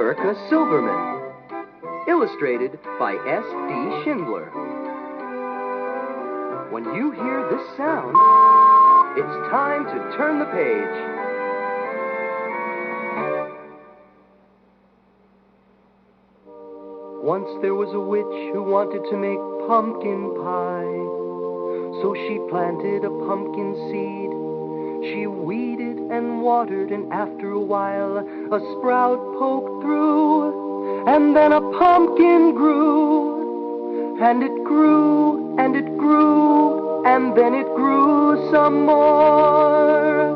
America Silverman. Illustrated by S.D. Schindler. When you hear this sound, it's time to turn the page. Once there was a witch who wanted to make pumpkin pie. So she planted a pumpkin seed. She weeded and watered, and after a while a sprout poked through. And then a pumpkin grew. And it grew, and it grew, and then it grew some more.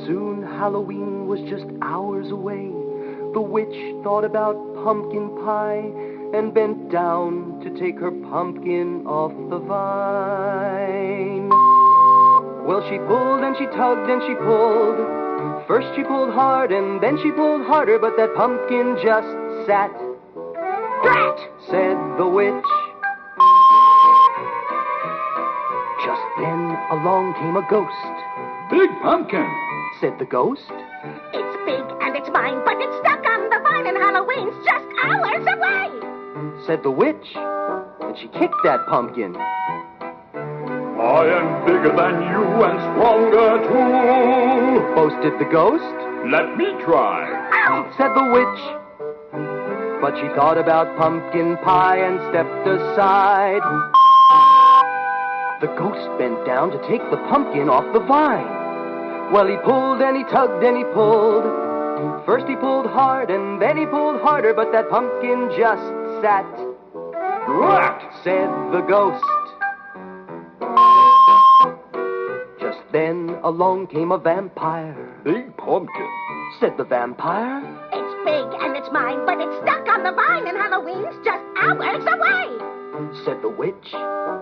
Soon Halloween was just hours away. The witch thought about pumpkin pie and bent down to take her pumpkin off the vine. Well, she pulled and she tugged and she pulled. First she pulled hard and then she pulled harder, but that pumpkin just sat. "Drat!" said the witch. Just then along came a ghost. "Big pumpkin," said the ghost. "It's big and it's mine, but it's stuck on the vine and Halloween's just hours away," said the witch, and she kicked that pumpkin. "I am bigger than you and stronger too," boasted the ghost. "Let me try," said the witch. But she thought about pumpkin pie and stepped aside. The ghost bent down to take the pumpkin off the vine. Well, he pulled and he tugged and he pulled. First he pulled hard and then he pulled harder, but that pumpkin just sat. "Drat!" said the ghost. Just then along came a vampire. "Big pumpkin," said the vampire. "It's big and it's mine, but it's stuck on the vine and Halloween's just hours away," said the witch,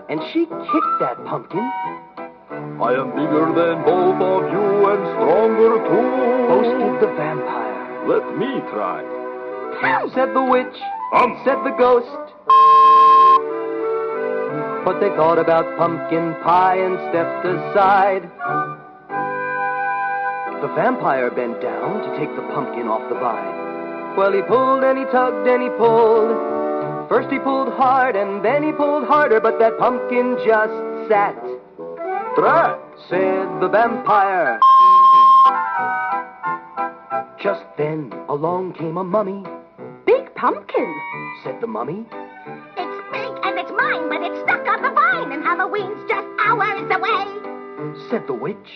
and she kicked that pumpkin. "I am bigger than both of you and stronger too," boasted the vampire. "Let me try," said the witch, said the ghost. But they thought about pumpkin pie and stepped aside. The vampire bent down to take the pumpkin off the vine. Well, he pulled and he tugged and he pulled. First he pulled hard and then he pulled harder, but that pumpkin just sat. "Drat!" said the vampire. Just then along came a mummy. "Big pumpkin," said the mummy. "It's big and it's mine, but it's stuck on the vine and Halloween's just hours away," said the witch,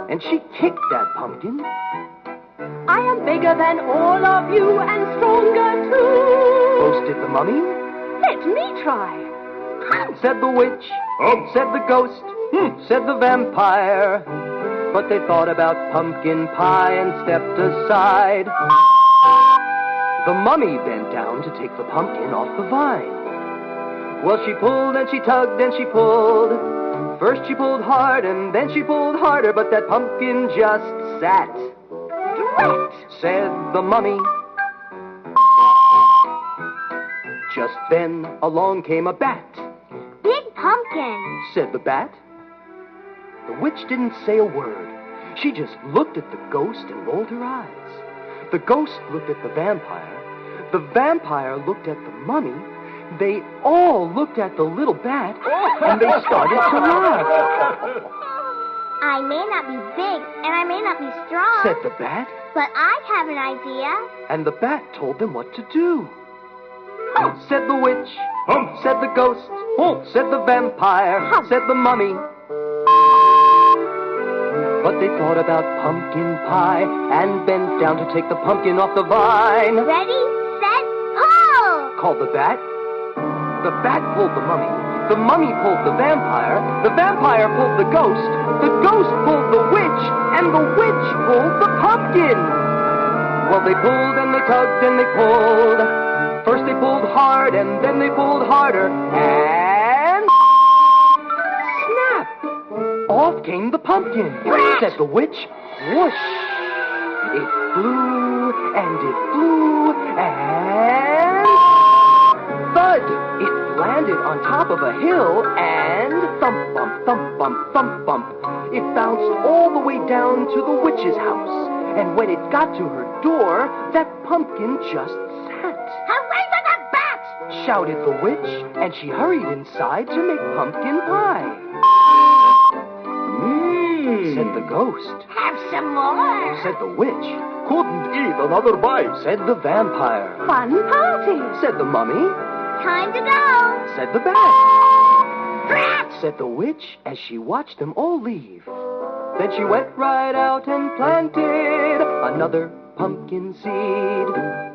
and she kicked that pumpkin. "I am bigger than all of you and stronger too," boasted the mummy. "Let me try," said the witch, said the ghost, said the vampire. But they thought about pumpkin pie and stepped aside. The mummy bent down to take the pumpkin off the vine. Well, she pulled and she tugged and she pulled. First she pulled hard and then she pulled harder, but that pumpkin just sat. "Drat!" said the mummy. Just then along came a bat. "Big pumpkin," said the bat. The witch didn't say a word. She just looked at the ghost and rolled her eyes. The ghost looked at the vampire. The vampire looked at the mummy. They all looked at the little bat, and they started to laugh. "I may not be big and I may not be strong," said the bat. "but I have an idea." And the bat told them what to do. Said the witch, said the ghost, said the vampire, said the mummy. But they thought about pumpkin pie and bent down to take the pumpkin off the vine. "Ready, set, pull!" called the bat. The bat pulled the mummy pulled the vampire pulled the ghost pulled the witch, and the witch pulled the pumpkin. Well, they pulled and they tugged and they pulled. First they pulled hard and then they pulled harder, and snap! Off came the pumpkin, said the witch. Whoosh! It flew and it flew and thud! It landed on top of a hill and thump bump, thump bump, thump bump. It bounced all the way down to the witch's house. And when it got to her door, that pumpkin just sat. Hooray for the bat! Shouted the witch, and she hurried inside to make pumpkin pie. Said the ghost. Have some more. Said the witch. Couldn't eat another bite. Said the vampire. Fun party. Said the mummy. Time to go. Said the bat. Brat! Said the witch as she watched them all leave. Then she went right out and planted another pumpkin seed.